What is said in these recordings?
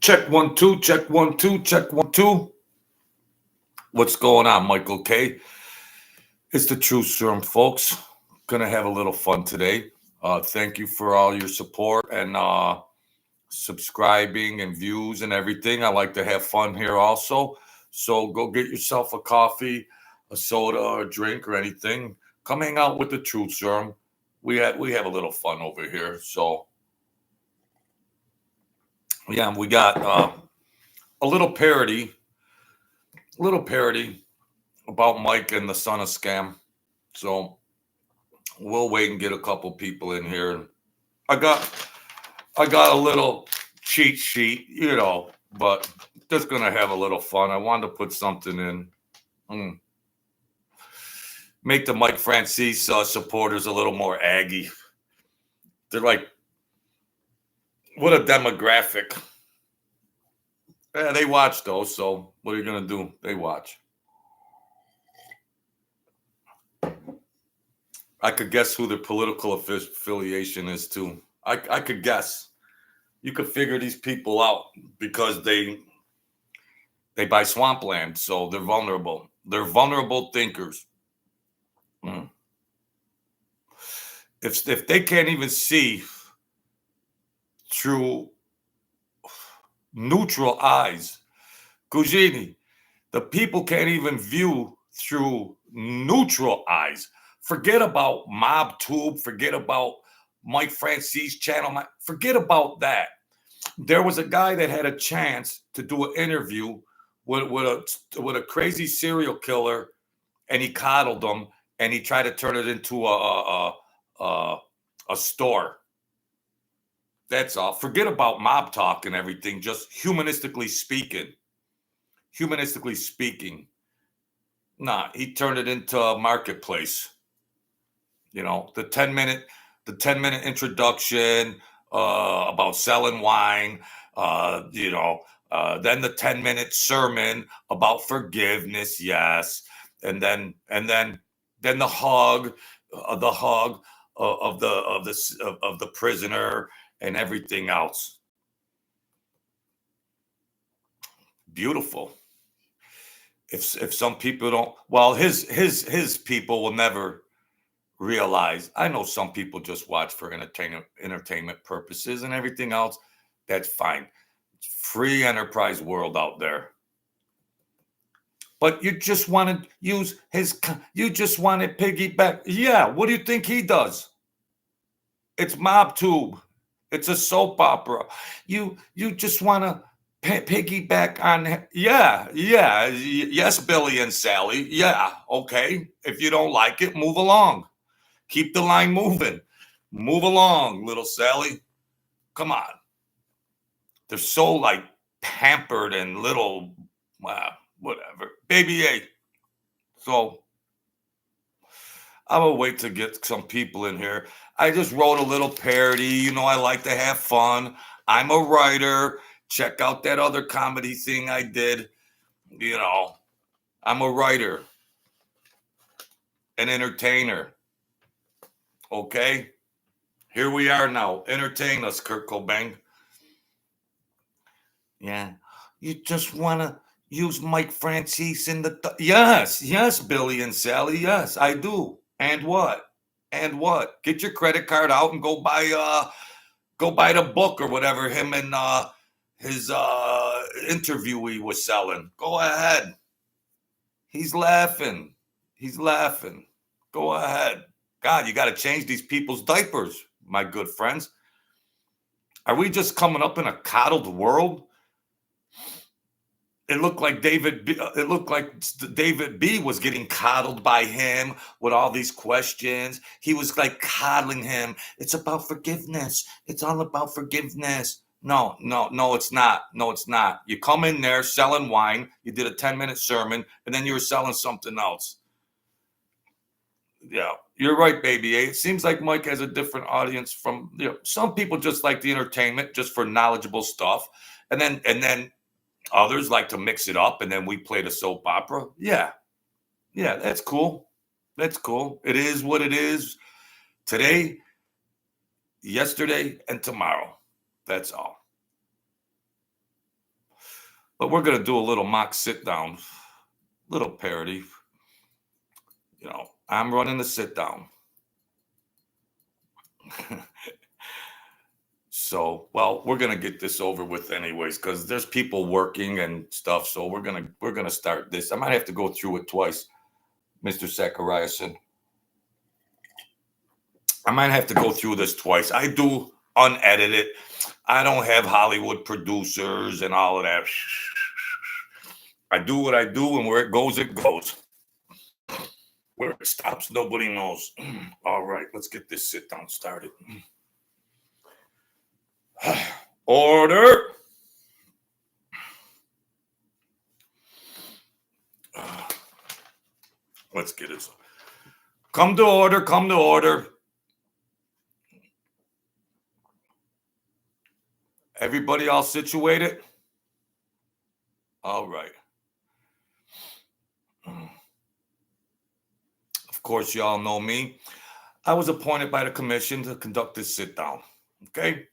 Check 1 2, check 1 2, check 1 2. What's going on, Michael K? It's the True Serum, folks. Gonna have a little fun today. Thank you for all your support and subscribing and views and everything. I like to have fun here also. So go get yourself a coffee, a soda, or a drink, or anything. Come hang out with the True Serum. We have a little fun over here. So yeah, we got a little parody about Mike and the son of scam. So we'll wait and get a couple people in here. I got I got a little cheat sheet, but just gonna have a little fun. I wanted to put something in. Mm. Make the Mike Franzese supporters a little more Aggie. They're like, what a demographic. Yeah, they watch though, so what are you gonna do? They watch. I could guess who their political affiliation is too. I could guess. You could figure these people out because they buy swampland, so they're vulnerable. They're vulnerable thinkers. Mm. If they can't even see through neutral eyes, Gugini, the people can't even view through neutral eyes. Forget about MobTube. Forget about Mike Franzese channel. Forget about that. There was a guy that had a chance to do an interview with a crazy serial killer, and he coddled him, and he tried to turn it into a store. That's all. Forget about mob talk and everything. Just humanistically speaking. Nah, he turned it into a marketplace. The 10-minute introduction about selling wine. Then the 10-minute sermon about forgiveness. Yes, and then the hug of the prisoner and everything else. Beautiful. If some people don't, well, his people will never realize. I know some people just watch for entertainment purposes and everything else. That's fine. It's free enterprise world out there. But you just want to use you just want to piggyback. Yeah, what do you think he does? It's MobTube. It's a soap opera. You just want to piggyback on. Yes, Billy and Sally. Yeah, okay. If you don't like it, move along. Keep the line moving. Move along, little Sally. Come on. They're so like pampered and little, whatever. Baby A. So I'm going to wait to get some people in here. I just wrote a little parody. I like to have fun. I'm a writer. Check out that other comedy thing I did. I'm a writer, an entertainer. Okay? Here we are now. Entertain us, Kurt Cobain. Yeah. You just want to use Mike Franzese in the... Yes, Billy and Sally. Yes, I do. And what? Get your credit card out and go buy the book or whatever him and his interviewee was selling. Go ahead. He's laughing. Go ahead. God, you got to change these people's diapers, my good friends. Are we just coming up in a coddled world? It looked like David B was getting coddled by him with all these questions. He was like coddling him. It's about forgiveness. It's all about forgiveness. No, it's not. You come in there selling wine. You did a 10-minute sermon, and then you were selling something else. Yeah, you're right, baby. It seems like Mike has a different audience from, some people just like the entertainment just for knowledgeable stuff. And then others like to mix it up, and then we play the soap opera. Yeah, that's cool. It is what it is. Today, yesterday, and tomorrow. That's all. But we're gonna do a little mock sit down, little parody. I'm running the sit down. So, well, we're gonna get this over with anyways, because there's people working and stuff. So we're gonna start this. I might have to go through it twice, Mr. Zachariason. I might have to go through this twice. I do unedited. I don't have Hollywood producers and all of that. I do what I do, and where it goes, it goes. Where it stops, nobody knows. All right, let's get this sit down started. Order. Let's get it. Come to order, come to order. Everybody all situated? All right. Of course, y'all know me. I was appointed by the commission to conduct this sit down. Okay?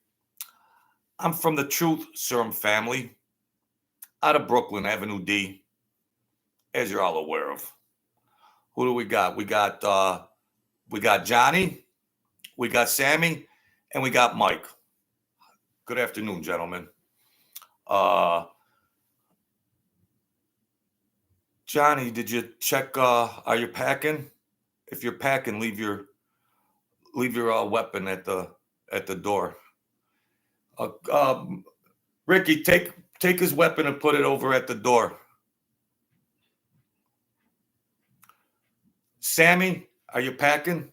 I'm from the Truth Serum family out of Brooklyn, Avenue D, as you're all aware of. Who do we got? We got Johnny, we got Sammy, and we got Mike. Good afternoon, gentlemen. Johnny, did you check? Are you packing? If you're packing, leave your weapon at the door. Ricky, take his weapon and put it over at the door. Sammy, are you packing?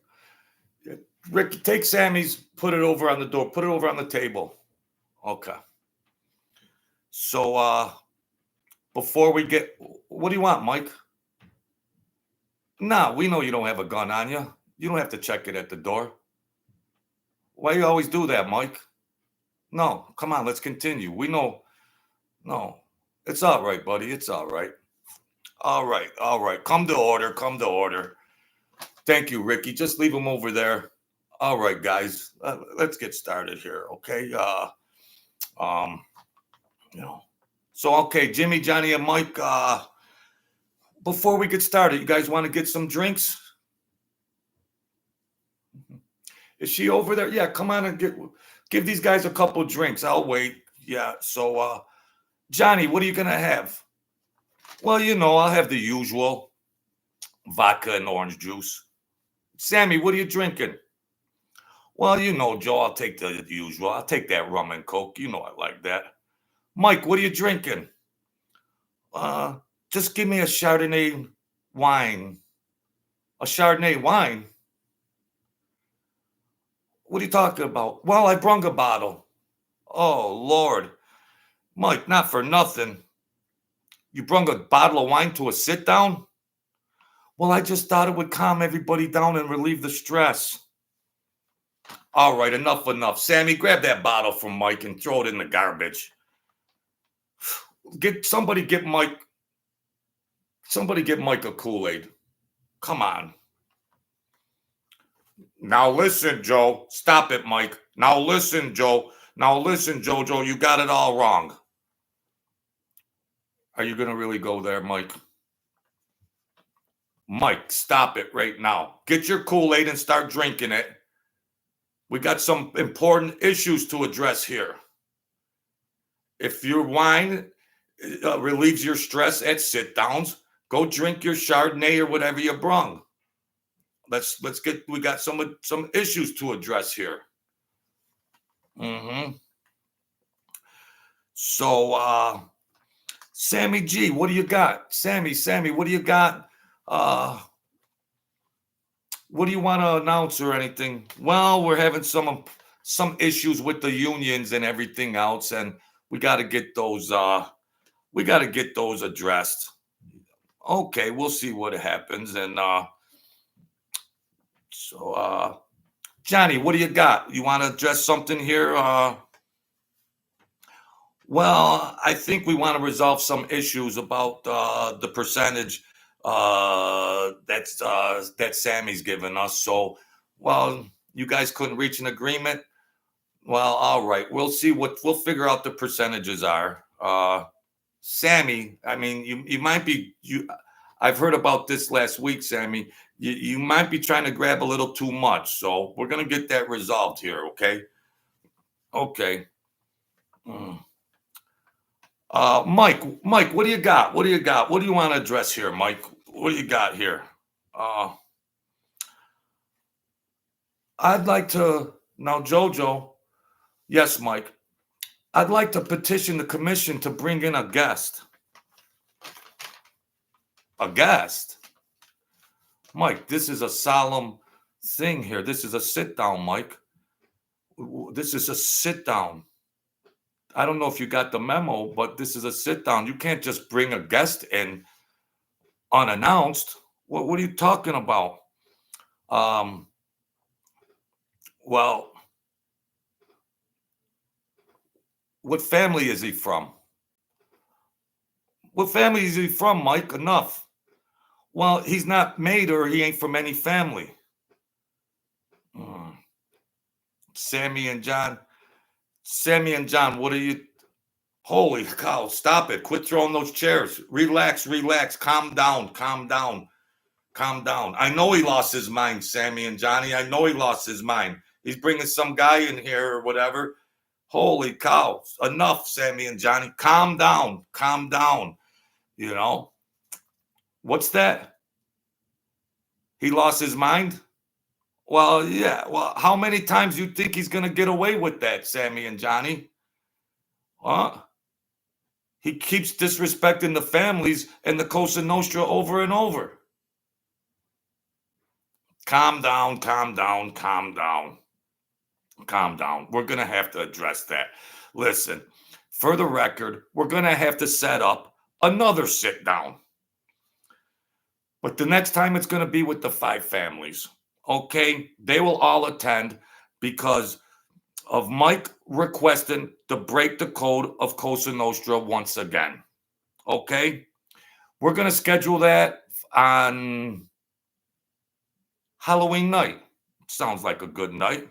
Ricky, take Sammy's, put it over on the door. Put it over on the table. Okay. So before we get, what do you want, Mike? Nah, we know you don't have a gun on you. You don't have to check it at the door. Why you always do that, Mike? No, come on, let's continue. We know. No, it's all right, buddy. It's all right. All right, all right. Come to order. Come to order. Thank you, Ricky. Just leave him over there. All right, guys. Let's get started here, okay? So okay, Jimmy, Johnny, and Mike. Before we get started, you guys want to get some drinks? Is she over there? Yeah, come on and give these guys a couple drinks. I'll wait. Yeah. So, Johnny, what are you gonna have? Well, I'll have the usual vodka and orange juice. Sammy, what are you drinking? Well, Joe, I'll take the usual. I'll take that rum and coke. I like that. Mike, what are you drinking? Just give me a Chardonnay wine. A Chardonnay wine? What are you talking about? Well, I brung a bottle. Oh, Lord. Mike, not for nothing. You brung a bottle of wine to a sit down? Well, I just thought it would calm everybody down and relieve the stress. All right, enough. Sammy, grab that bottle from Mike and throw it in the garbage. Somebody get Mike a Kool-Aid. Come on. Now listen, Joe. Stop it, Mike. Now listen, Joe. Jojo, you got it all wrong. Are you going to really go there, Mike? Mike, stop it right now. Get your Kool-Aid and start drinking it. We got some important issues to address here. If your wine relieves your stress at sit-downs, go drink your Chardonnay or whatever you brung. We got some issues to address here. So, Sammy G, what do you got? Sammy, what do you got? What do you want to announce or anything? Well, we're having some issues with the unions and everything else, and we got to get those addressed. Okay, we'll see what happens. And so Johnny, what do you got? You want to address something here? Well, I think we want to resolve some issues about the percentage that Sammy's given us. So, well, you guys couldn't reach an agreement. Well, all right. We'll see we'll figure out the percentages are. Sammy, I mean, you might be you. I've heard about this last week, Sammy. You might be trying to grab a little too much, so we're gonna get that resolved here, okay? Okay. Mm. Mike, what do you got? What do you got? What do you want to address here, Mike? What do you got here? Uh, I'd like to now, Jojo. Yes, Mike. I'd like to petition the commission to bring in a guest. A guest? Mike, this is a solemn thing here. This is a sit down, Mike. This is a sit down. I don't know if you got the memo, but this is a sit down. You can't just bring a guest in unannounced. What are you talking about? Um, well, what family is he from? What family is he from, Mike? Enough. Well, he's not made or he ain't from any family. Mm. Sammy and John. Sammy and John, what are you? Holy cow, stop it. Quit throwing those chairs. Relax, relax. Calm down, calm down, calm down. I know he lost his mind, Sammy and Johnny. I know he lost his mind. He's bringing some guy in here or whatever. Holy cow. Enough, Sammy and Johnny. Calm down, calm down. You know, what's that? He lost his mind? Well, yeah. Well, how many times you think he's going to get away with that, Sammy and Johnny? Huh? He keeps disrespecting the families and the Cosa Nostra over and over. Calm down, calm down, calm down. Calm down. We're going to have to address that. Listen, for the record, we're going to have to set up another sit down. But the next time it's going to be with the 5 families. Okay? They will all attend because of Mike requesting to break the code of Cosa Nostra once again. Okay? We're going to schedule that on Halloween night. Sounds like a good night.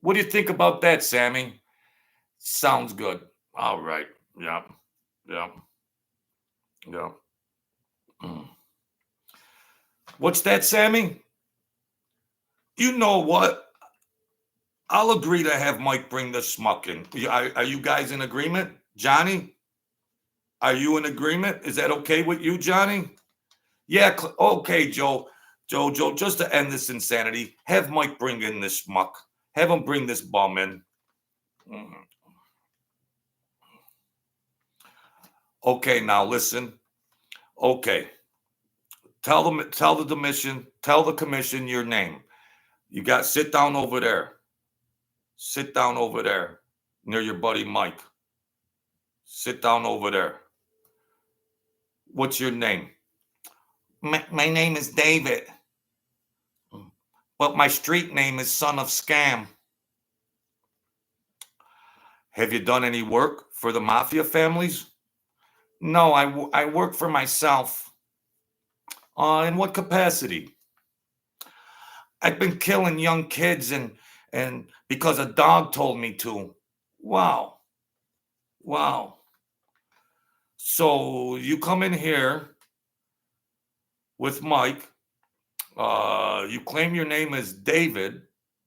What do you think about that, Sammy? Sounds good. All right. Yeah. Yeah. Yeah. Mm. What's that, Sammy? You know what? I'll agree to have Mike bring the schmuck in. Are you guys in agreement? Johnny? Are you in agreement? Is that okay with you, Johnny? Yeah, okay, Joe. Joe, just to end this insanity, have Mike bring in this schmuck. Have him bring this bum in. Mm. Okay, now listen. Okay. Tell the commission your name. You got sit down over there. Sit down over there near your buddy Mike. Sit down over there. What's your name? My name is David. But my street name is Son of Scam. Have you done any work for the mafia families? No, I work for myself. In what capacity? I've been killing young kids and because a dog told me to. Wow. Wow. So you come in here with Mike. You claim your name is David.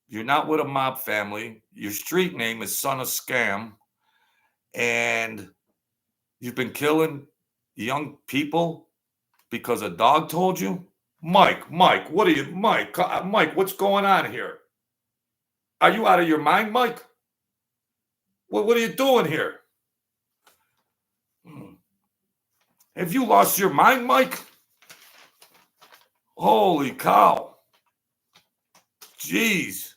You're not with a mob family. Your street name is Son of Scam. And you've been killing young people because a dog told you? Mike, what are you, Mike, what's going on here? Are you out of your mind, Mike? What are you doing here? Have you lost your mind, Mike? Holy cow. Jeez.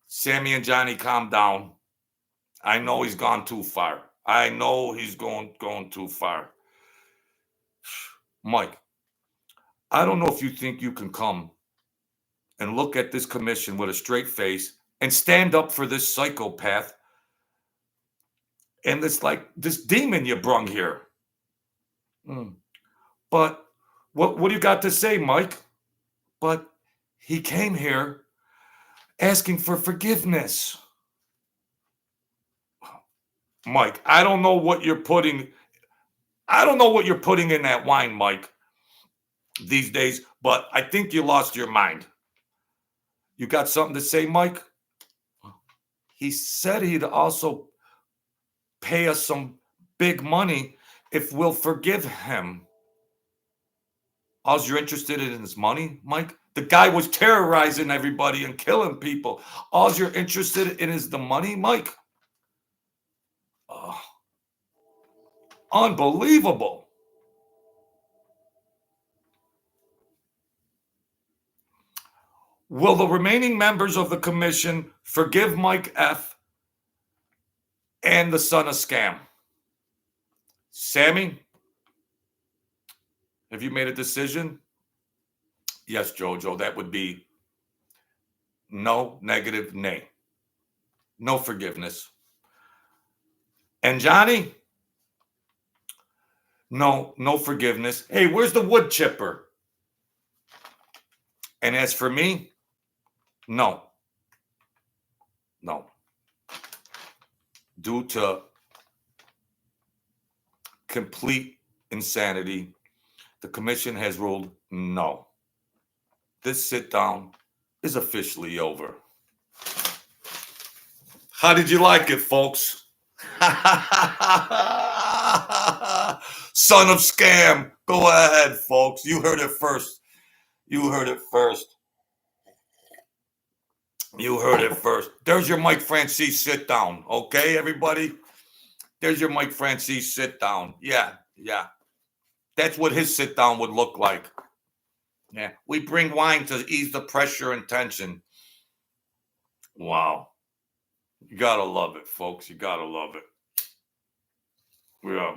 Sammy and Johnny, calm down. I know he's gone too far. I know he's going too far. Mike, I don't know if you think you can come and look at this commission with a straight face and stand up for this psychopath and this demon you brung here. But what do you got to say, Mike? But he came here asking for forgiveness. Mike, I don't know what you're putting. I don't know what you're putting in that wine, Mike, these days, but I think you lost your mind. You got something to say, Mike? He said he'd also pay us some big money if we'll forgive him. All you're interested in is money, Mike? The guy was terrorizing everybody and killing people. All you're interested in is the money, Mike? Oh, unbelievable. Will the remaining members of the commission forgive Mike F. and the son of Scam? Sammy, have you made a decision? Yes, Jojo, that would be no, negative, nay. No forgiveness. And Johnny? No, no forgiveness. Hey, where's the wood chipper? And as for me, no. No. Due to complete insanity, the commission has ruled no. This sit down is officially over. How did you like it, folks? Son of Scam. Go ahead, folks. You heard it first. You heard it first. You heard it first. There's your Mike Franzese sit down. Okay, everybody? There's your Mike Franzese sit down. Yeah. That's what his sit down would look like. Yeah. We bring wine to ease the pressure and tension. Wow. You gotta love it, folks. You gotta love it. Yeah.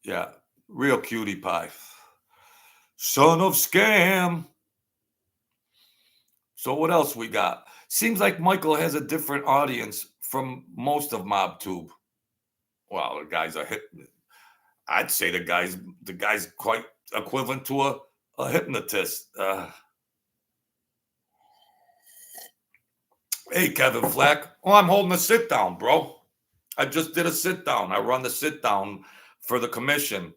Yeah. Real cutie pie. Son of Scam. So what else we got? Seems like Michael has a different audience from most of MobTube. Wow, the guy's a hit. I'd say the guy's quite equivalent to a hypnotist. Hey, Kevin Flack. Oh, I'm holding a sit down, bro. I just did a sit down. I run the sit down for the commission.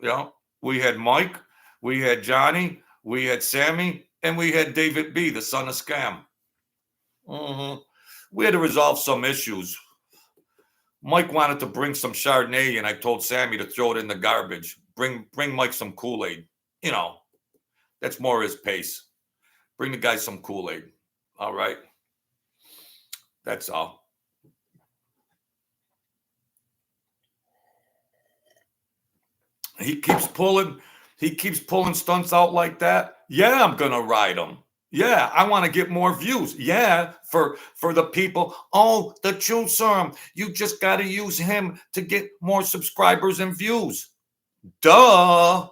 You know, we had Mike, we had Johnny, we had Sammy, and we had David B., the son of Scam. We had to resolve some issues. Mike wanted to bring some Chardonnay, and I told Sammy to throw it in the garbage. Bring Mike some Kool-Aid. You know, that's more his pace. Bring the guy some Kool-Aid. All right. That's all. He keeps pulling stunts out like that. Yeah, I'm gonna ride him. Yeah, I want to get more views. Yeah, for the people. Oh, the truth serum. You just got to use him to get more subscribers and views. Duh.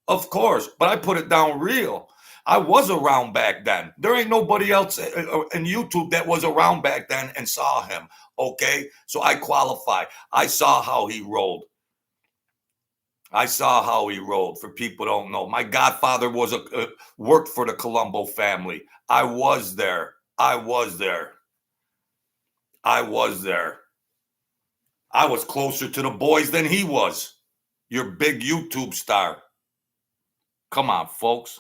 Of course. But I put it down real. I was around back then. There ain't nobody else in YouTube that was around back then and saw him. Okay, so I qualify. I saw how he rolled. For people who don't know, my godfather was worked for the Colombo family. I was there. I was closer to the boys than he was. Your big YouTube star. Come on, folks.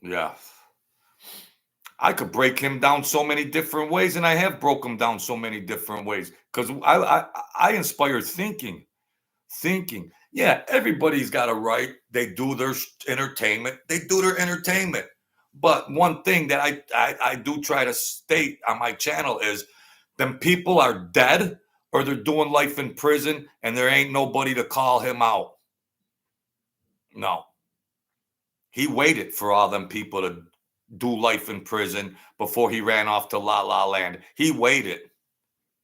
Yeah. I could break him down so many different ways, and I have broke him down so many different ways because I inspire thinking. Yeah, everybody's got a right. They do their entertainment. But one thing that I do try to state on my channel is them people are dead or they're doing life in prison and there ain't nobody to call him out. No. He waited for all them people to do life in prison before he ran off to La La Land. He waited.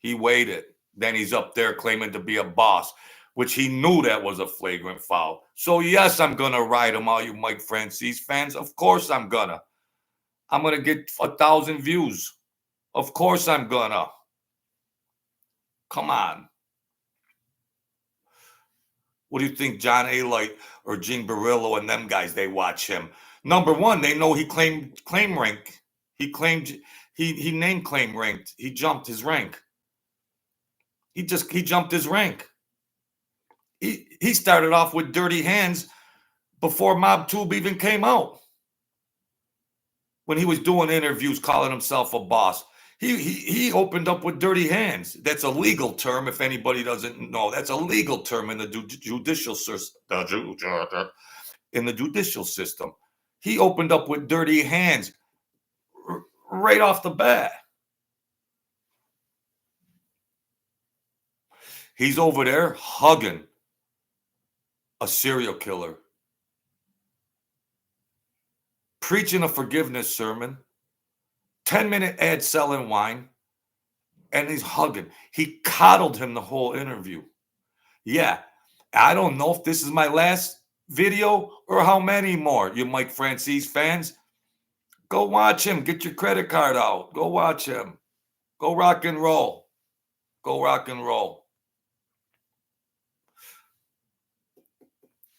Then he's up there claiming to be a boss, which he knew that was a flagrant foul. So yes, I'm gonna ride him, all you Mike Franzese fans. Of course I'm gonna. I'm gonna get 1,000 views. Of course I'm gonna. Come on. What do you think John A. Light or Gene Barillo and them guys, they watch him? Number one, they know he claim rank. He claimed he name claim ranked. He jumped his rank. He jumped his rank. He started off with dirty hands before Mob Tube even came out. When he was doing interviews, calling himself a boss, he opened up with dirty hands. That's a legal term. If anybody doesn't know, that's a legal term in the judicial system. In the judicial system, he opened up with dirty hands right off the bat. He's over there hugging a serial killer, preaching a forgiveness sermon, 10-minute ad selling wine, and he's hugging. He coddled him the whole interview. Yeah, I don't know if this is my last video or how many more. You Mike Franzese fans, go watch him. Get your credit card out. Go watch him. Go rock and roll. Go rock and roll.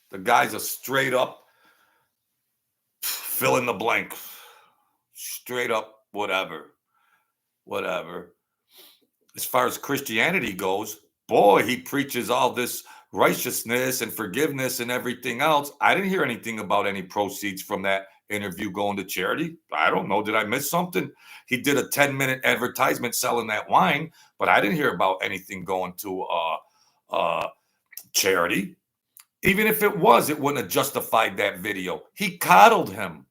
The guy's a straight up fill in the blank. Straight up whatever. As far as Christianity goes, boy, he preaches all this righteousness and forgiveness and everything else. I didn't hear anything about any proceeds from that interview going to charity. I don't know. Did I miss something? He did a 10-minute advertisement selling that wine, but I didn't hear about anything going to charity. Even if it was, it wouldn't have justified that video. He coddled him.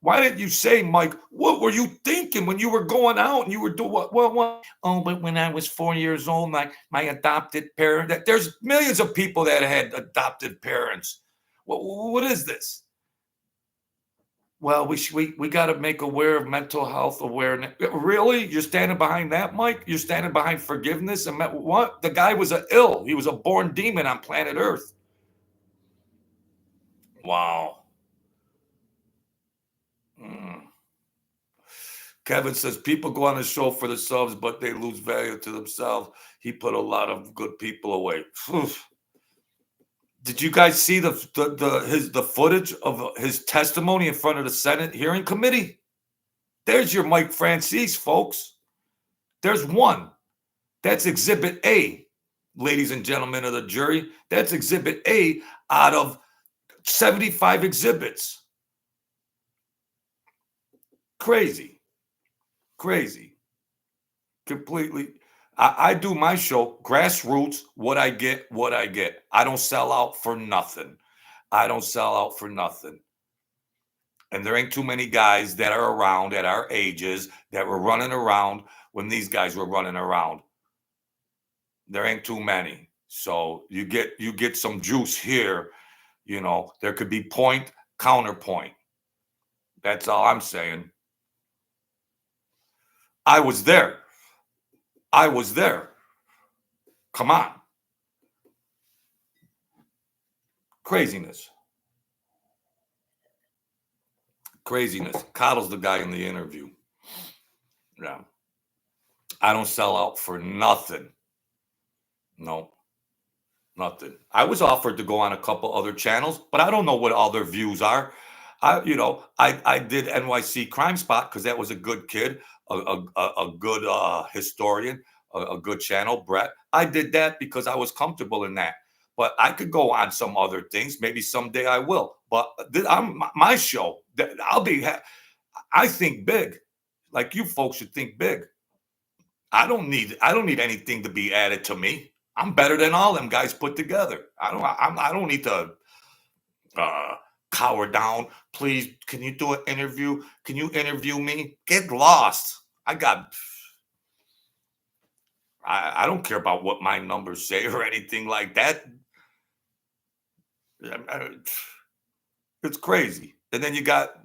Why didn't you say, Mike, what were you thinking when you were going out and you were doing what? Oh, but when I was 4 years old, my adopted parent, there's millions of people that had adopted parents. What is this? Well, we got to make aware of mental health awareness. Really? You're standing behind that, Mike? You're standing behind forgiveness? And what? The guy was he was a born demon on planet Earth. Wow. Kevin says people go on the show for the subs, but they lose value to themselves. He put a lot of good people away. Did you guys see the footage of his testimony in front of the Senate hearing committee? There's your Mike Franzese, folks. There's one. That's Exhibit A, ladies and gentlemen of the jury. That's Exhibit A out of 75 exhibits. Crazy. Completely. I do my show, grassroots, what I get. I don't sell out for nothing. And there ain't too many guys that are around at our ages that were running around when these guys were running around. There ain't too many. So you get some juice here. You know, there could be point, counterpoint. That's all I'm saying. I was there. Come on. Craziness. Coddles the guy in the interview. Yeah. I don't sell out for nothing. No. Nothing. I was offered to go on a couple other channels, but I don't know what all their views are. I did NYC Crime Spot because that was a good kid, a good historian, a good channel, Brett. I did that because I was comfortable in that. But I could go on some other things. Maybe someday I will. But my show, I think big. Like you folks should think big. I don't need anything to be added to me. I'm better than all them guys put together. I don't need to cower down. Please, can you do an interview? Can you interview me? Get lost. I don't care about what my numbers say or anything like that. It's crazy. And then you got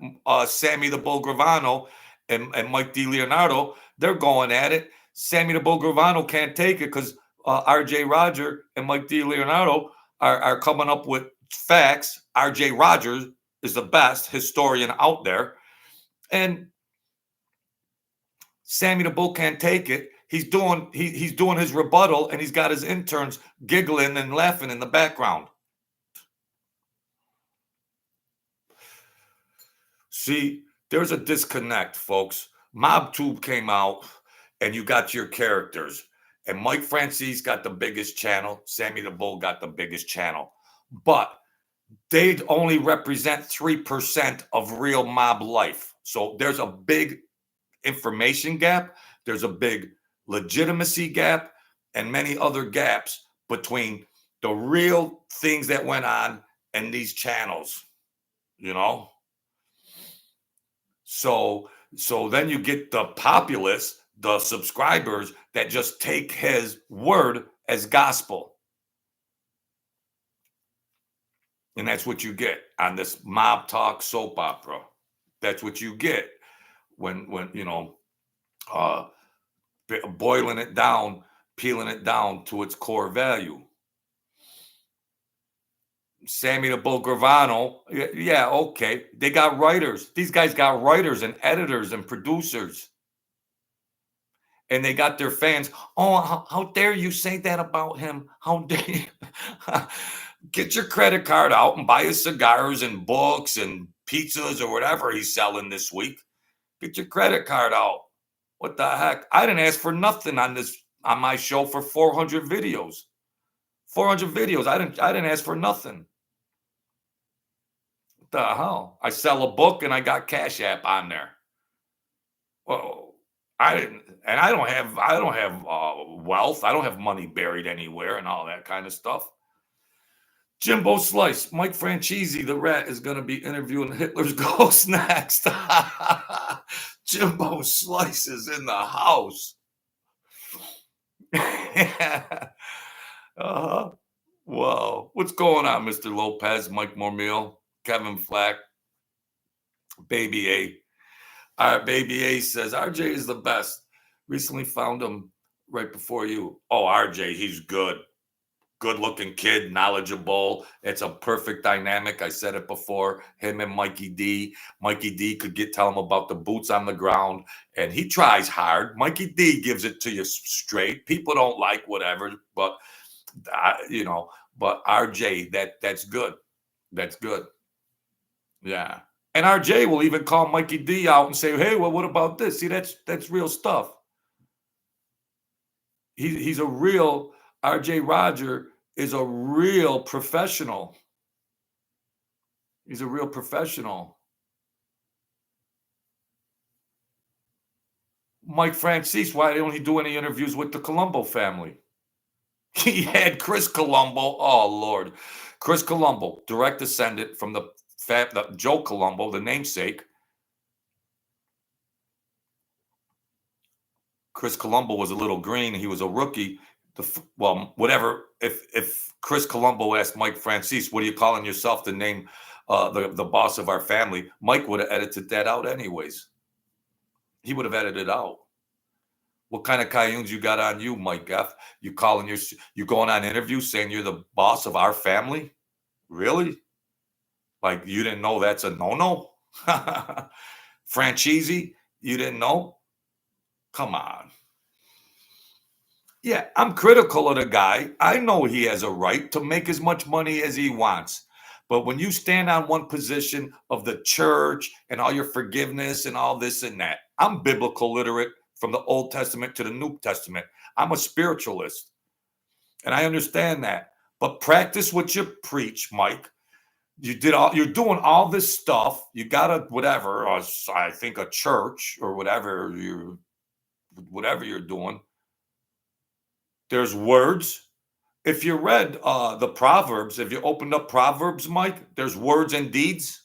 Sammy the Bull Gravano and Mike DiLeonardo. They're going at it. Sammy the Bull Gravano can't take it because RJ Roger and Mike DiLeonardo are coming up with facts. RJ Rogers is the best historian out there. And Sammy the Bull can't take it. He's doing his rebuttal, and he's got his interns giggling and laughing in the background. See, there's a disconnect, folks. MobTube came out, and you got your characters. And Mike Franzese got the biggest channel. Sammy the Bull got the biggest channel. But they only represent 3% of real mob life. So there's a big information gap. There's a big legitimacy gap and many other gaps between the real things that went on and these channels, you know? So then you get the populace, the subscribers that just take his word as gospel. And that's what you get on this mob talk soap opera. That's what you get when boiling it down, peeling it down to its core value. Sammy the Bull Gravano, yeah, okay. They got writers. These guys got writers and editors and producers. And they got their fans. Oh, how dare you say that about him? How dare you? Get your credit card out and buy his cigars and books and pizzas or whatever he's selling this week. Get your credit card out. What the heck? I didn't ask for nothing on my show for 400 videos. 400 videos. I didn't ask for nothing. What the hell? I sell a book and I got Cash App on there. Well, I didn't, and I don't have wealth. I don't have money buried anywhere and all that kind of stuff. Jimbo Slice, Mike Franzese, the rat, is going to be interviewing Hitler's ghost next. Jimbo Slice is in the house. Whoa. What's going on, Mr. Lopez, Mike Mormeal, Kevin Flack, Baby A? All right, Baby A says, RJ is the best. Recently found him right before you. Oh, RJ, he's good. Good-looking kid, knowledgeable. It's a perfect dynamic. I said it before. Him and Mikey D. Mikey D could tell him about the boots on the ground, and he tries hard. Mikey D gives it to you straight. People don't like whatever, but but RJ, that's good. That's good. Yeah. And RJ will even call Mikey D out and say, "Hey, well, what about this?" See, that's real stuff. He's a real RJ Roger is a real professional. He's a real professional. Mike Franzese, why don't he do any interviews with the Colombo family? He had Chris Colombo. Oh, Lord. Chris Colombo, direct descendant from the Joe Colombo, the namesake. Chris Colombo was a little green. He was a rookie. Whatever. If Chris Colombo asked Mike Franzese, "What are you calling yourself to name the boss of our family?" Mike would have edited that out anyways. He would have edited out. What kind of cayunes you got on you, Mike F? You going on interviews saying you're the boss of our family? Really? Like you didn't know that's a no-no? Franzese, you didn't know? Come on. Yeah, I'm critical of the guy. I know he has a right to make as much money as he wants. But when you stand on one position of the church and all your forgiveness and all this and that, I'm biblical literate from the Old Testament to the New Testament. I'm a spiritualist. And I understand that. But practice what you preach, Mike. You're doing all this stuff. You got a whatever, I think a church or whatever you're doing. There's words. If you read the Proverbs, if you opened up Proverbs, Mike, there's words and deeds.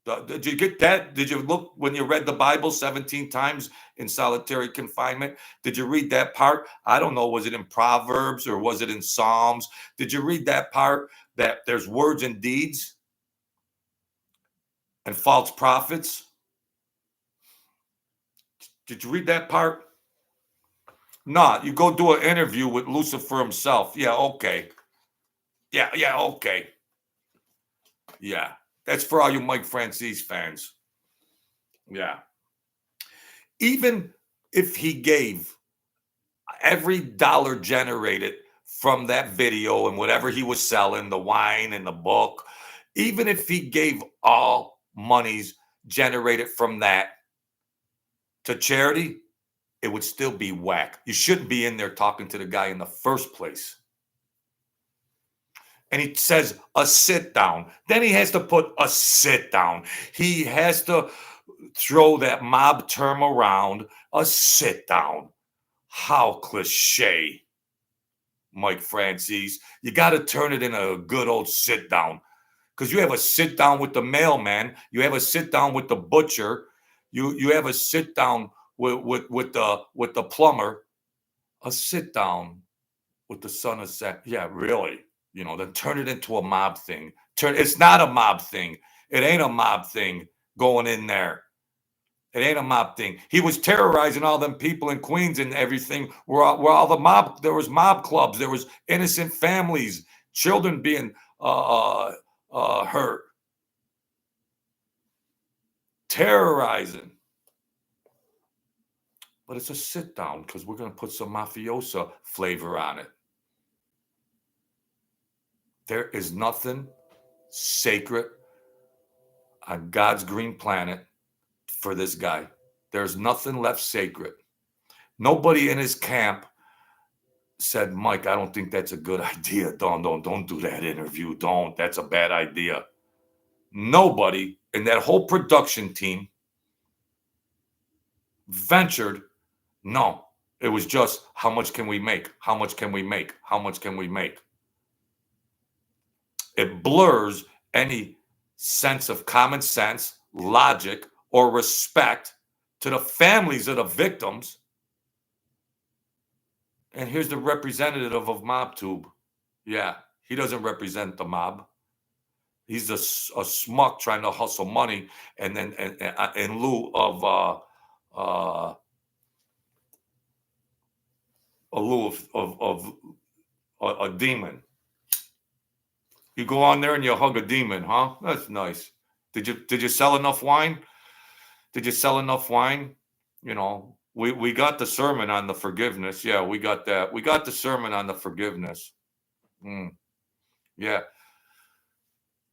Did you get that? Did you look when you read the Bible 17 times in solitary confinement? Did you read that part? I don't know. Was it in Proverbs or was it in Psalms? Did you read that part that there's words and deeds and false prophets? Did you read that part? No, you go do an interview with Lucifer himself. Yeah, okay. Yeah, okay. Yeah, that's for all you Mike Franzese fans. Yeah. Even if he gave every dollar generated from that video and whatever he was selling, the wine and the book, even if he gave all monies generated from that to charity, it would still be whack. You shouldn't be in there talking to the guy in the first place. And he says a sit down. Then he has to put a sit down. He has to throw that mob term around, a sit down. How cliche, Mike Franzese. You got to turn it into a good old sit down. Because you have a sit down with the mailman, you have a sit down with the butcher, you have a sit down with the plumber, a sit down with the son of Zach. Yeah, really. Then turn it into a mob thing. It's not a mob thing. It ain't a mob thing going in there. It ain't a mob thing. He was terrorizing all them people in Queens and everything. Where all the mob, there was mob clubs, there was innocent families, children being hurt, terrorizing. But it's a sit down because we're going to put some mafiosa flavor on it. There is nothing sacred on God's green planet for this guy. There's nothing left sacred. Nobody in his camp said, Mike, I don't think that's a good idea. Don't do that interview. Don't. That's a bad idea. Nobody in that whole production team ventured. No, it was just, how much can we make? How much can we make? How much can we make? It blurs any sense of common sense, logic, or respect to the families of the victims. And here's the representative of MobTube. Yeah, he doesn't represent the mob. He's a smuck trying to hustle money, and then in lieu of a demon. You go on there and you hug a demon, huh? That's nice. Did you sell enough wine? Did you sell enough wine? We got the sermon on the forgiveness. Yeah, we got that. We got the sermon on the forgiveness. Yeah.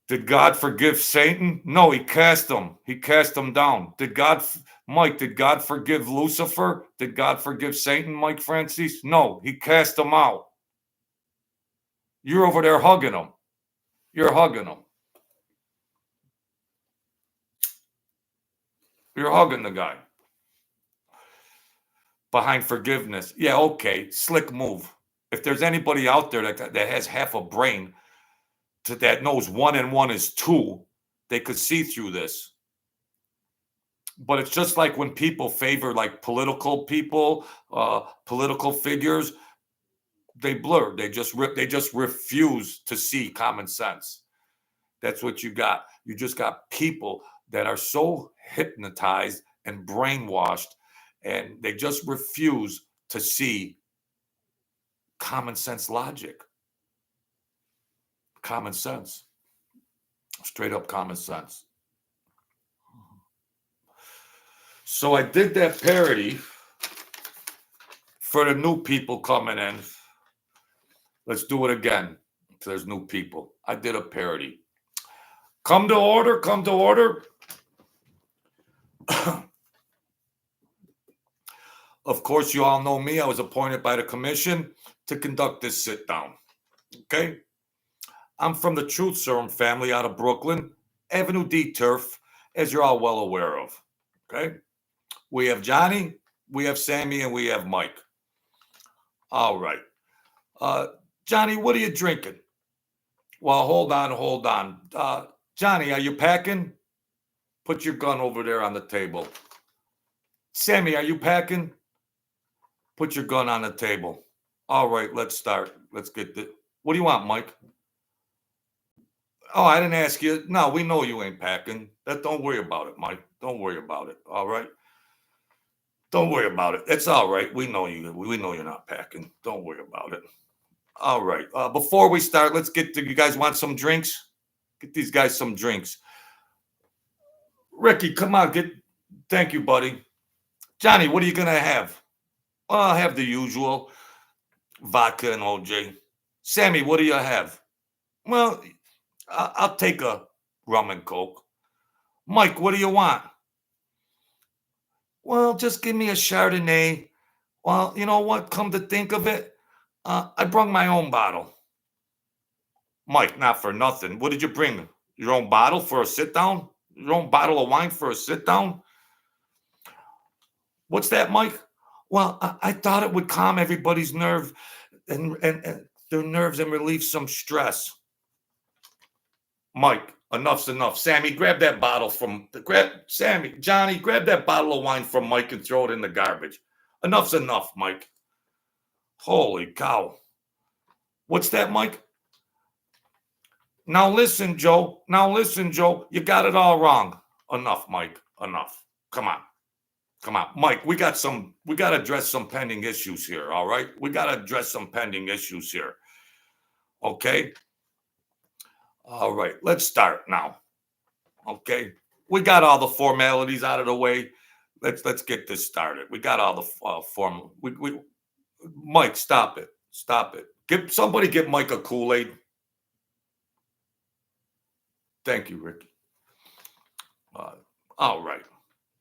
Did God forgive Satan? No, he cast him. He cast him down. Did God forgive Lucifer? Did God forgive Satan, Mike Franzese? No, he cast him out. You're over there hugging him. You're hugging him. You're hugging the guy. Behind forgiveness. Yeah, okay. Slick move. If there's anybody out there that has half a brain that knows 1 and 1 is 2, they could see through this. But it's just like when people favor like political people, political figures, they blur. They just refuse to see common sense. That's what you got. You just got people that are so hypnotized and brainwashed, and they just refuse to see common sense logic. Common sense. Straight up common sense. So I did that parody for the new people coming in. Let's do it again. So there's new people. I did a parody. Come to order, come to order. Of course, you all know me. I was appointed by the commission to conduct this sit down. Okay? I'm from the Truth Serum family out of Brooklyn, Avenue D Turf, as you're all well aware of. Okay? We have Johnny, we have Sammy, and we have Mike. All right. Johnny, what are you drinking? Well, hold on. Johnny, are you packing? Put your gun over there on the table. Sammy, are you packing? Put your gun on the table. All right, let's start. Let's get the. What do you want, Mike? Oh, I didn't ask you. No, we know you ain't packing. Don't worry about it, Mike. Don't worry about it. All right. Don't worry about it. It's all right. We know you. We know you're not packing. Don't worry about it. All right. Before we start, let's get to. You guys want some drinks? Get these guys some drinks. Ricky, come on. Thank you, buddy. Johnny, what are you gonna have? Well, I'll have the usual vodka and OJ. Sammy, what do you have? Well, I'll take a rum and coke. Mike, what do you want? Well, just give me a Chardonnay. Well, you know what? Come to think of it, I brought my own bottle. Mike, not for nothing. What did you bring? Your own bottle for a sit down? Your own bottle of wine for a sit down? What's that, Mike? Well, I thought it would calm everybody's nerve and their nerves and relieve some stress. Mike, enough's enough. Sammy, grab that bottle from grab Sammy, Johnny, grab that bottle of wine from Mike and throw it in the garbage. Enough's enough, Mike. Holy cow. What's that, Mike? Now listen, Joe. Now listen, Joe. You got it all wrong. Enough, Mike. Enough. Come on. Come on. Mike, we got to address some pending issues here, all right? We got to address some pending issues here. Okay? All right. Let's start now. Okay? We got all the formalities out of the way. Let's get this started. We got all the form. Mike, stop it. Stop it. Get Mike a Kool-Aid. Thank you, Ricky. All right.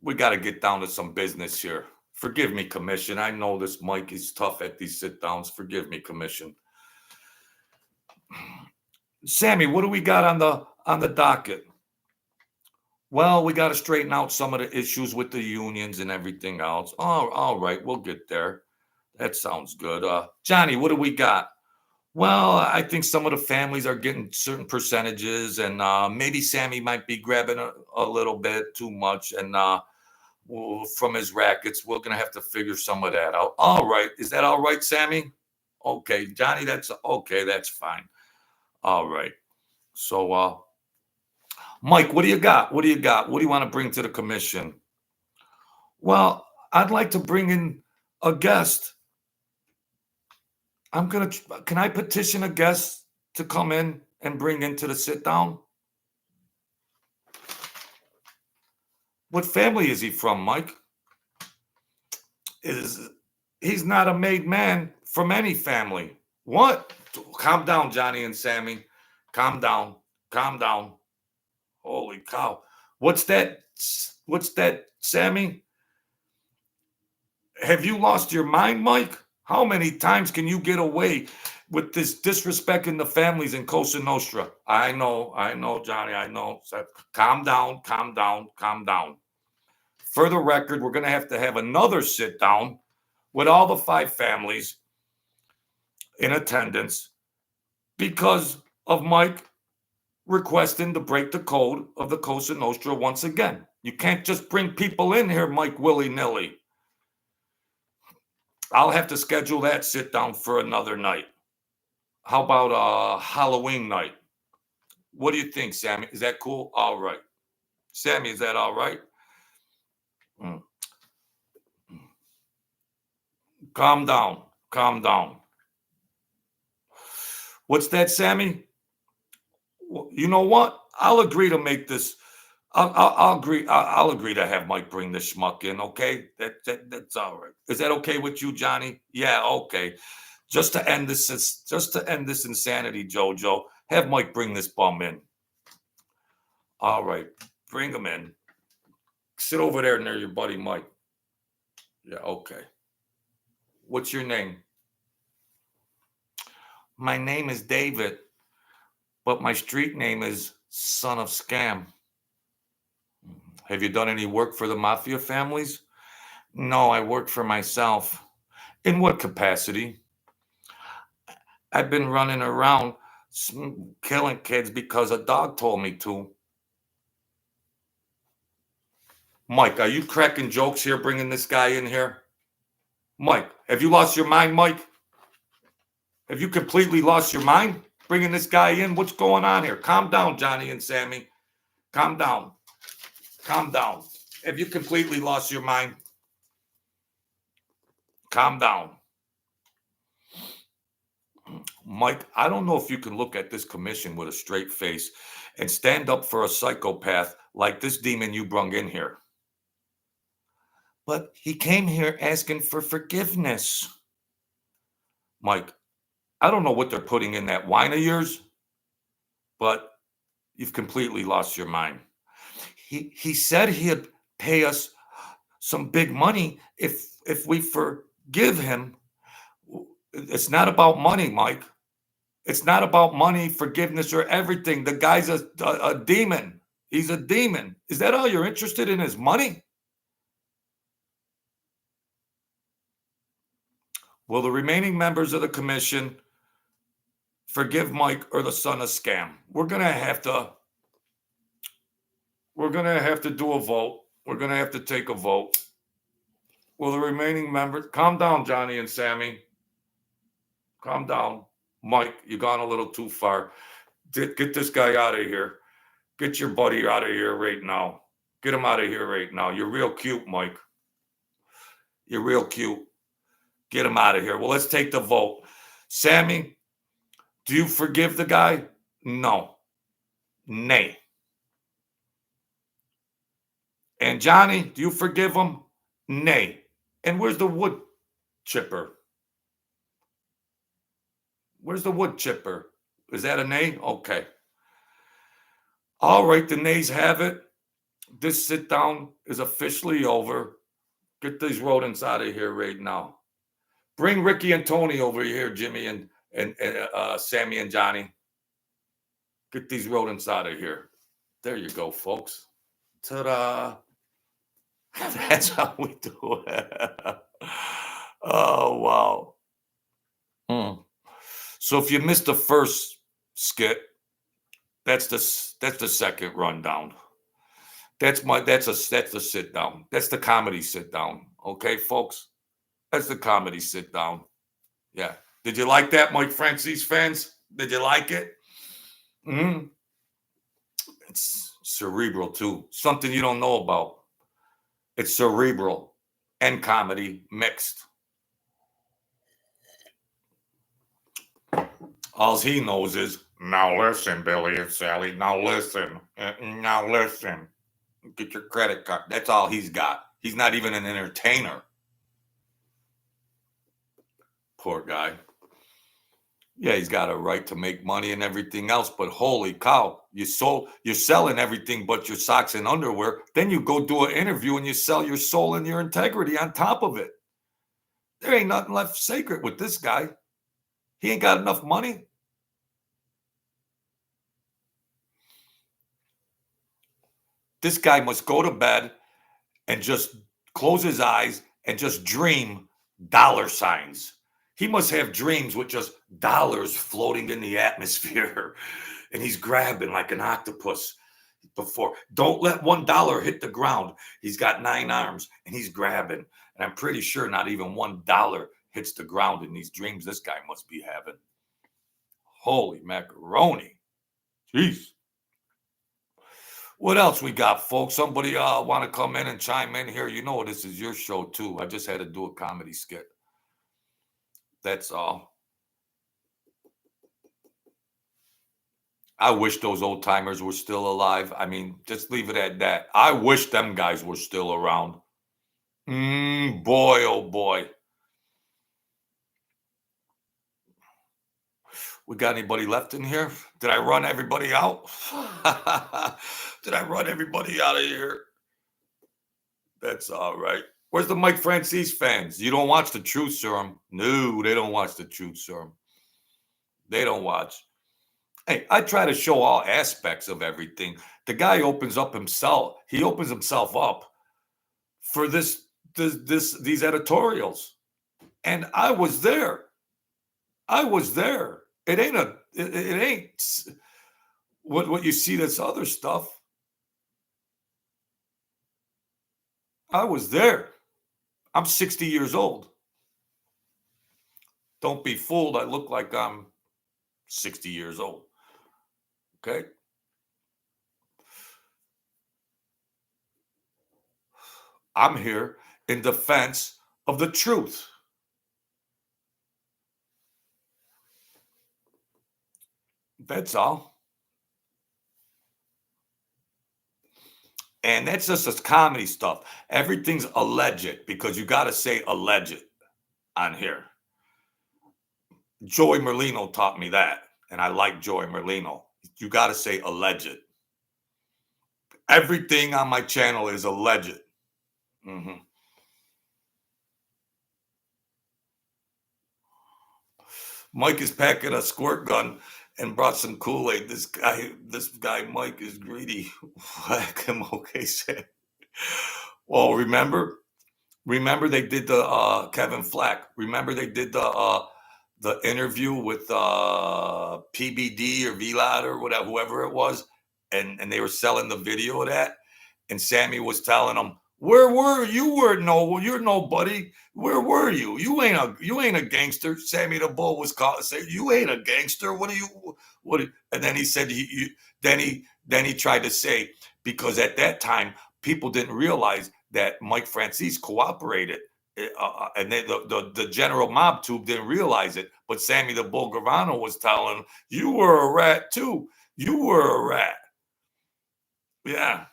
We got to get down to some business here. Forgive me, Commission. I know this Mike is tough at these sit downs. Forgive me, Commission. Sammy, what do we got on the docket? Well, we got to straighten out some of the issues with the unions and everything else. Oh, all right, we'll get there. That sounds good. Johnny, what do we got? Well, I think some of the families are getting certain percentages, and maybe Sammy might be grabbing a little bit too much, and from his rackets. We're gonna have to figure some of that out. All right, is that all right, Sammy? Okay, Johnny, that's okay. That's fine. All right. So, Mike, what do you got? What do you got? What do you want to bring to the commission? Well, I'd like to bring in a guest. Can I petition a guest to come in and bring into the sit down? What family is he from, Mike? He's not a made man from any family. What? Calm down, Johnny and Sammy. Calm down. Calm down. Holy cow. What's that? What's that, Sammy? Have you lost your mind, Mike? How many times can you get away with this disrespecting the families in Cosa Nostra? I know, Johnny, I know. So, calm down, calm down, calm down. For the record, we're going to have another sit down with all the 5 families in attendance because of Mike requesting to break the code of the Cosa Nostra once again. You can't just bring people in here, Mike, willy-nilly. I'll have to schedule that sit down for another night. How about Halloween night? What do you think, Sammy? Is that cool? All right. Sammy, is that all right? Calm down. Calm down. What's that, Sammy? You know what? I'll agree to make this. I'll agree. I'll agree to have Mike bring the schmuck in. Okay, that's all right. Is that okay with you, Johnny? Yeah. Okay. Just to end this insanity, JoJo, have Mike bring this bum in. All right, bring him in. Sit over there near your buddy Mike. Yeah. Okay. What's your name? My name is David, but my street name is Son of Scam. Have you done any work for the mafia families? No, I work for myself. In what capacity? I've been running around killing kids because a dog told me to. Mike, are you cracking jokes here, bringing this guy in here? Mike, have you lost your mind, Mike? Have you completely lost your mind bringing this guy in? What's going on here? Calm down, Johnny and Sammy. Calm down. Calm down. Have you completely lost your mind? Calm down. Mike, I don't know if you can look at this commission with a straight face and stand up for a psychopath like this demon you brung in here. But he came here asking for forgiveness. Mike, I don't know what they're putting in that wine of yours, but you've completely lost your mind. he said he'd pay us some big money if we forgive him. It's not about money, Mike. It's not about money, forgiveness, or everything. The guy's a demon. He's a demon. Is that all you're interested in? Is money? Will the remaining members of the commission forgive Mike or the son a scam? We're gonna have to do a vote. We're gonna have to take a vote. Will the remaining members calm down, Johnny and Sammy? Calm down. Mike, you've gone a little too far. Get this guy out of here. Get your buddy out of here right now. Get him out of here right now. You're real cute, Mike. You're real cute. Get him out of here. Well, let's take the vote. Sammy, do you forgive the guy? No. Nay. And Johnny, do you forgive him? Nay. And where's the wood chipper? Where's the wood chipper? Is that a nay? Okay. All right, the nays have it. This sit down is officially over. Get these rodents out of here right now. Bring Ricky and Tony over here, Jimmy and Sammy and Johnny. Get these rodents out of here. There you go, folks. Ta-da. That's how we do it. Oh, wow. So if you missed the first skit, that's the second rundown. That's the sit down. That's the comedy sit down. Okay, folks? That's the comedy sit down. Yeah. Did you like that, Mike Franzese fans? Did you like it? It's cerebral too. Something you don't know about. It's cerebral and comedy mixed. All he knows is, now listen, Billy and Sally. Now listen. Now listen. Get your credit card. That's all he's got. He's not even an entertainer. Poor guy. Yeah, he's got a right to make money and everything else, but holy cow, you're selling everything but your socks and underwear. Then you go do an interview and you sell your soul and your integrity on top of it. There ain't nothing left sacred with this guy. He ain't got enough money. This guy must go to bed and just close his eyes and just dream dollar signs. He must have dreams with just dollars floating in the atmosphere. And he's grabbing like an octopus before. Don't let $1 hit the ground. He's got 9 arms and he's grabbing. And I'm pretty sure not even $1 hits the ground in these dreams this guy must be having. Holy macaroni. Jeez. What else we got, folks? Somebody want to come in and chime in here? You know this is your show, too. I just had to do a comedy skit. That's all. I wish those old timers were still alive. I mean, just leave it at that. I wish them guys were still around. Boy, oh boy. We got anybody left in here? Did I run everybody out? Did I run everybody out of here? That's all right. Where's the Mike Franzese fans? You don't watch the Truth Serum. No, they don't watch the Truth Serum. They don't watch. Hey, I try to show all aspects of everything. The guy opens up himself. He opens himself up for these editorials. And I was there. I was there. It ain't what you see that's other stuff. I was there. I'm 60 years old. Don't be fooled. I look like I'm 60 years old. Okay? I'm here in defense of the truth. That's all. And that's just this comedy stuff. Everything's alleged because you got to say alleged on here. Joey Merlino taught me that. And I like Joey Merlino. You got to say alleged. Everything on my channel is alleged. Mm-hmm. Mike is packing a squirt gun and brought some Kool-Aid. This guy, Mike is greedy. Whack him, okay, said. Well, remember they did the Kevin Flack. Remember they did the interview with PBD or VLOD or whatever, whoever it was, and they were selling the video of that. And Sammy was telling him, "Where were you? You're nobody. Where were you? You ain't a gangster." Sammy the Bull was called saying, "You ain't a gangster. What are you? What?" And then he said, then he tried to say, because at that time people didn't realize that Mike Franzese cooperated. And the general mob tube didn't realize it, but Sammy the Bull Gravano was telling him, "You were a rat too. You were a rat." Yeah.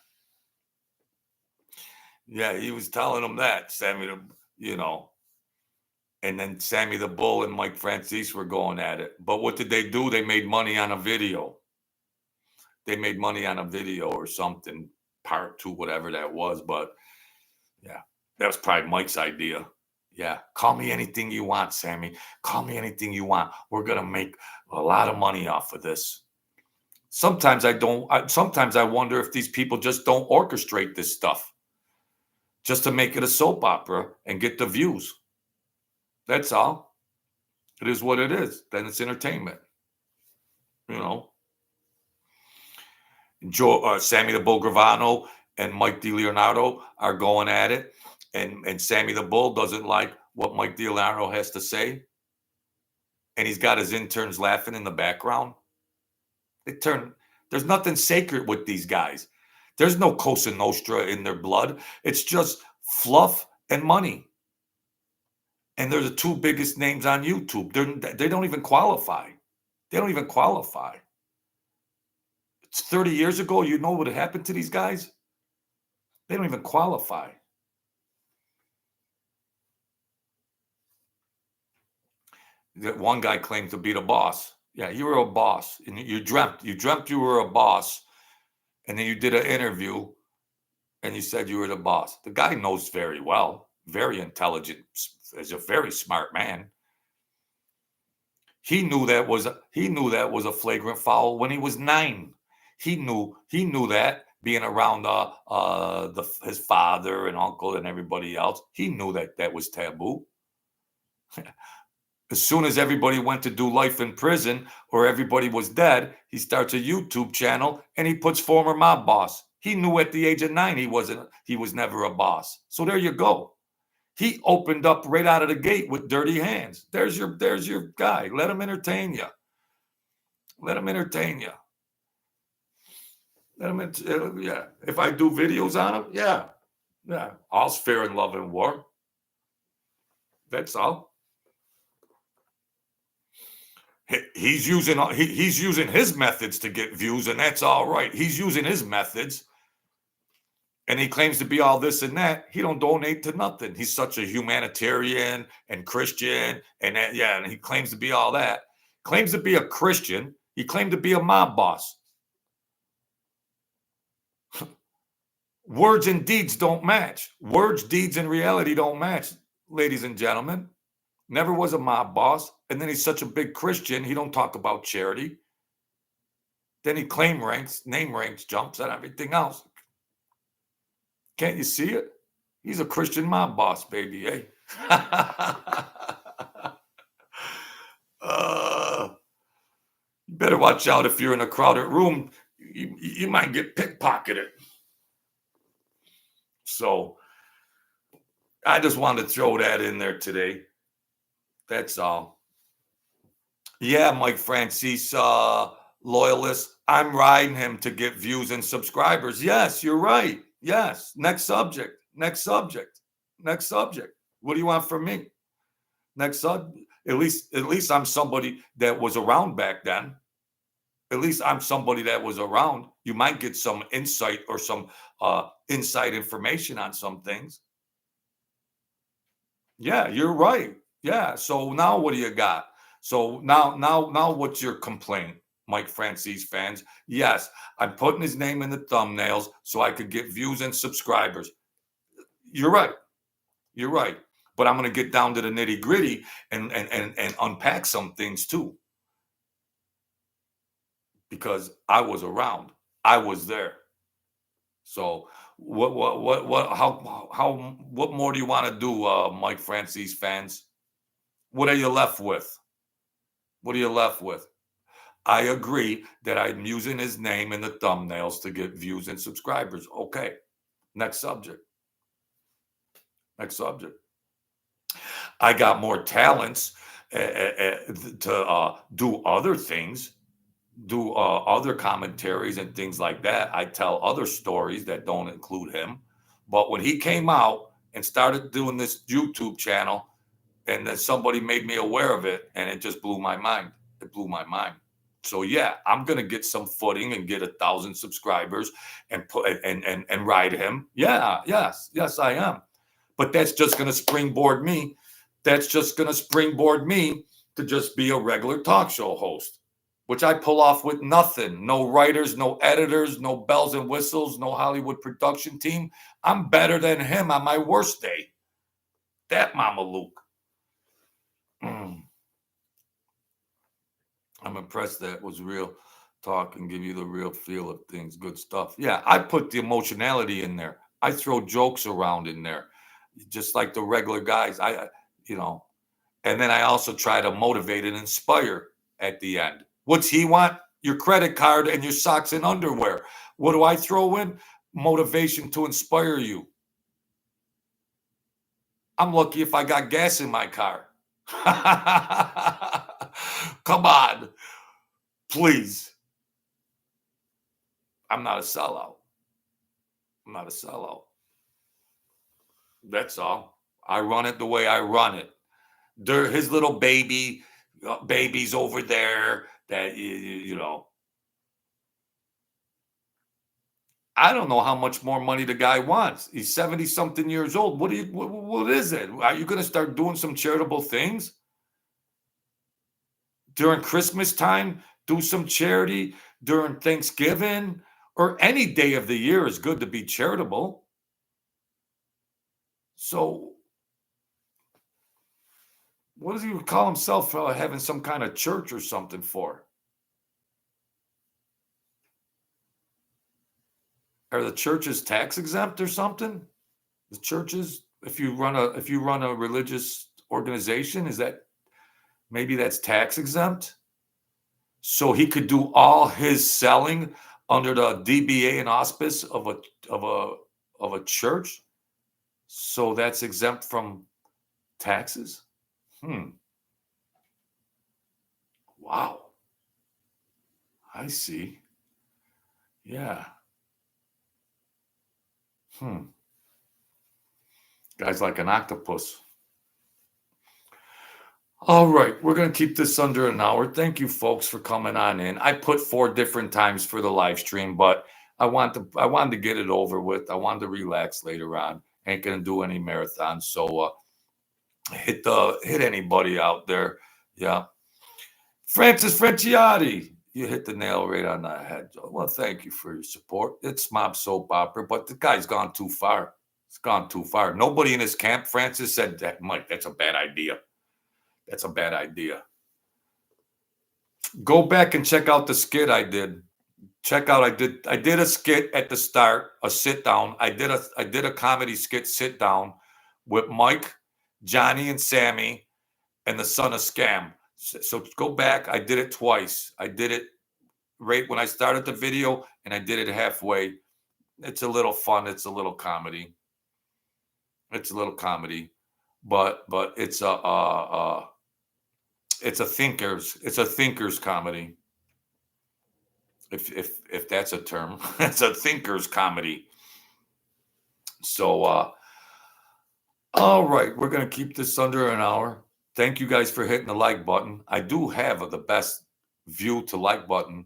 Yeah, he was telling him that, Sammy and then Sammy the Bull and Mike Franzese were going at it. But what did they do? They made money on a video. They made money on a video or something, part 2, whatever that was. But yeah, that was probably Mike's idea. Yeah, call me anything you want, Sammy. Call me anything you want. We're going to make a lot of money off of this. Sometimes sometimes I wonder if these people just don't orchestrate this stuff just to make it a soap opera and get the views. That's all. It is what it is. Then it's entertainment. Sammy the Bull Gravano and Mike DiLeonardo are going at it. And Sammy the Bull doesn't like what Mike DiLeonardo has to say. And he's got his interns laughing in the background. There's nothing sacred with these guys. There's no Cosa Nostra in their blood. It's just fluff and money. And they're the 2 biggest names on YouTube. They don't even qualify. They don't even qualify. It's 30 years ago. You know what happened to these guys? They don't even qualify. One guy claimed to be the boss. Yeah, you were a boss. And you dreamt you were a boss. And then you did an interview and you said you were the boss. The guy knows very well, very intelligent, is a very smart man. He knew that was a flagrant foul when he was 9. He knew that, being around his father and uncle and everybody else. He knew that was taboo. As soon as everybody went to do life in prison or everybody was dead, he starts a YouTube channel and he puts former mob boss. He knew at the age of 9 he was never a boss. So there you go. He opened up right out of the gate with dirty hands. There's your guy. Let him entertain you. Let him entertain you. Yeah. If I do videos on him, yeah. All's fair in love and war. That's all. He's using his methods to get views, and that's all right. He's using his methods. And he claims to be all this and that. He don't donate to nothing. He's such a humanitarian and Christian. And he claims to be all that. Claims to be a Christian. He claimed to be a mob boss. Words and deeds don't match. Words, deeds, and reality don't match, ladies and gentlemen. Never was a mob boss. And then he's such a big Christian, he don't talk about charity. Then he name ranks, jumps and everything else. Can't you see it? He's a Christian mob boss, baby, eh? You better watch out if you're in a crowded room. You might get pickpocketed. So I just wanted to throw that in there today. That's all. Yeah, Mike Franzese, loyalist. I'm riding him to get views and subscribers. Yes, you're right. Yes. Next subject. What do you want from me? Next subject. At least I'm somebody that was around back then. At least I'm somebody that was around. You might get some insight or some inside information on some things. Yeah, you're right. Yeah. So now what do you got? So now what's your complaint? Mike Franzese fans. Yes, I'm putting his name in the thumbnails so I could get views and subscribers. You're right. You're right. But I'm going to get down to the nitty gritty and unpack some things too, because I was around. I was there. So what more do you want to do, Mike Franzese fans? What are you left with? What are you left with? I agree that I'm using his name in the thumbnails to get views and subscribers. Okay. Next subject. Next subject. I got more talents to do other things, do other commentaries and things like that. I tell other stories that don't include him. But when he came out and started doing this YouTube channel, and then somebody made me aware of it, and it just blew my mind. It blew my mind. So yeah, I'm gonna get some footing and get 1,000 subscribers and put and ride him. Yeah, yes, I am. But that's just gonna springboard me. That's just gonna springboard me to just be a regular talk show host, which I pull off with nothing. No writers, no editors, no bells and whistles, no Hollywood production team. I'm better than him on my worst day. That Mama Luke. I'm impressed that was real talk and give you the real feel of things. Good stuff. Yeah, I put the emotionality in there. I throw jokes around in there, just like the regular guys. You know, and then I also try to motivate and inspire at the end. What's he want? Your credit card and your socks and underwear. What do I throw in? Motivation to inspire you. I'm lucky if I got gas in my car. Come on, please. I'm not a sellout. I'm not a sellout. That's all. I run it the way I run it. They're his little babies over there that you know. I don't know how much more money the guy wants. He's 70 something years old. What is it? Are you going to start doing some charitable things during Christmas time? Do some charity during Thanksgiving, or any day of the year is good to be charitable. So what does he call himself having some kind of church or something for? Are the churches tax exempt or something? The churches, if you run a religious organization, is that maybe that's tax exempt? So he could do all his selling under the DBA and auspice of a church. So that's exempt from taxes. Wow. I see. Yeah. Guy's like an octopus. All right, we're going to keep this under an hour. Thank you, folks, for coming on in. I put 4 different times for the live stream, but I wanted to get it over with. I wanted to relax later on. Ain't going to do any marathons, so hit anybody out there. Yeah, Francis Franciotti, you hit the nail right on the head, Joe. Well, thank you for your support. It's mob soap opera, but the guy's gone too far. It's gone too far. Nobody in his camp, Francis, said that, Mike, that's a bad idea. That's a bad idea. Go back and check out the skit I did. I did a skit at the start, a sit down. I did a comedy skit sit down with Mike, Johnny, and Sammy, and the son of Scam. So go back. I did it twice. I did it right when I started the video, and I did it halfway. It's a little fun. It's a little comedy. It's a little comedy, but it's a thinker's comedy. If that's a term. It's a thinker's comedy. So all right, we're going to keep this under an hour. Thank you guys for hitting the like button. I do have the best view to like button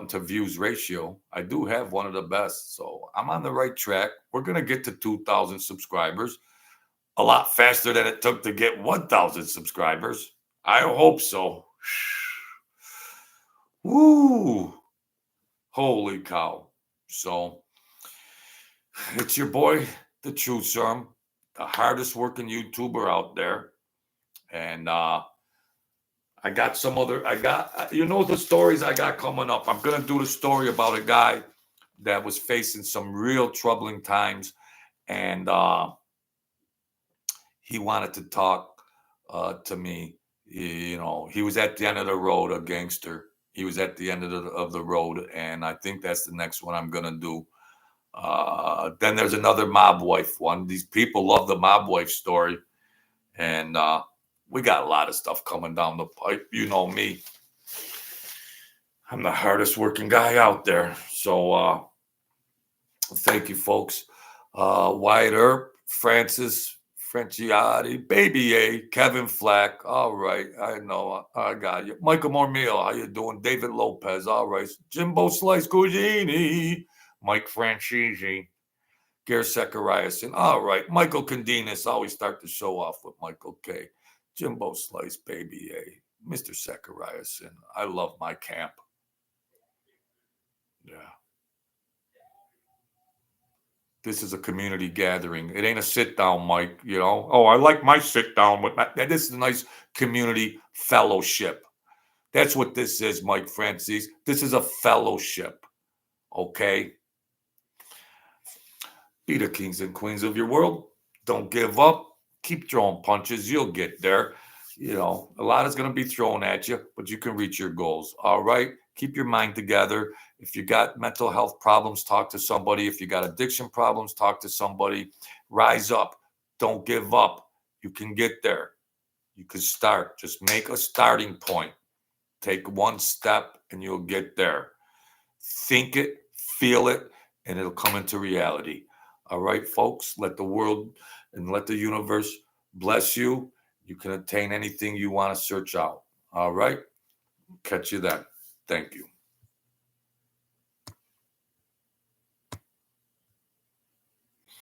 to views ratio. I do have one of the best. So I'm on the right track. We're going to get to 2,000 subscribers a lot faster than it took to get 1,000 subscribers. I hope so. Woo! Holy cow. So it's your boy, the Truth Serum, the hardest working YouTuber out there. And I got some other, you know, the stories I got coming up. I'm going to do the story about a guy that was facing some real troubling times. And he wanted to talk to me. You know, he was at the end of the road, a gangster. He was at the end of the road. And I think that's the next one I'm going to do. Then there's another mob wife one. These people love the mob wife story. And we got a lot of stuff coming down the pipe. You know me. I'm the hardest working guy out there. So thank you, folks. Wyatt Earp, Francis Franciotti, Baby A, Kevin Flack. All right, I know, I got you. Michael Mormille, how you doing? David Lopez, all right. Jimbo Slice Cugini, Mike Franzese, Gare Zachariason, all right. Michael Candinas, always start the show off with Michael K. Jimbo Slice, Baby A, Mr. Zachariason. I love my camp. Yeah. This is a community gathering. It ain't a sit down, Mike. You know, oh, I like my sit down with my. This is a nice community fellowship. That's what this is, Mike Franzese. This is a fellowship. Okay. Be the kings and queens of your world. Don't give up. Keep throwing punches. You'll get there. You know, a lot is going to be thrown at you, but you can reach your goals. All right. Keep your mind together. If you got mental health problems, talk to somebody. If you got addiction problems, talk to somebody. Rise up. Don't give up. You can get there. You can start. Just make a starting point. Take one step and you'll get there. Think it, feel it, and it'll come into reality. All right, folks, let the world and let the universe bless you. You can attain anything you want to search out. All right, catch you then. Thank you.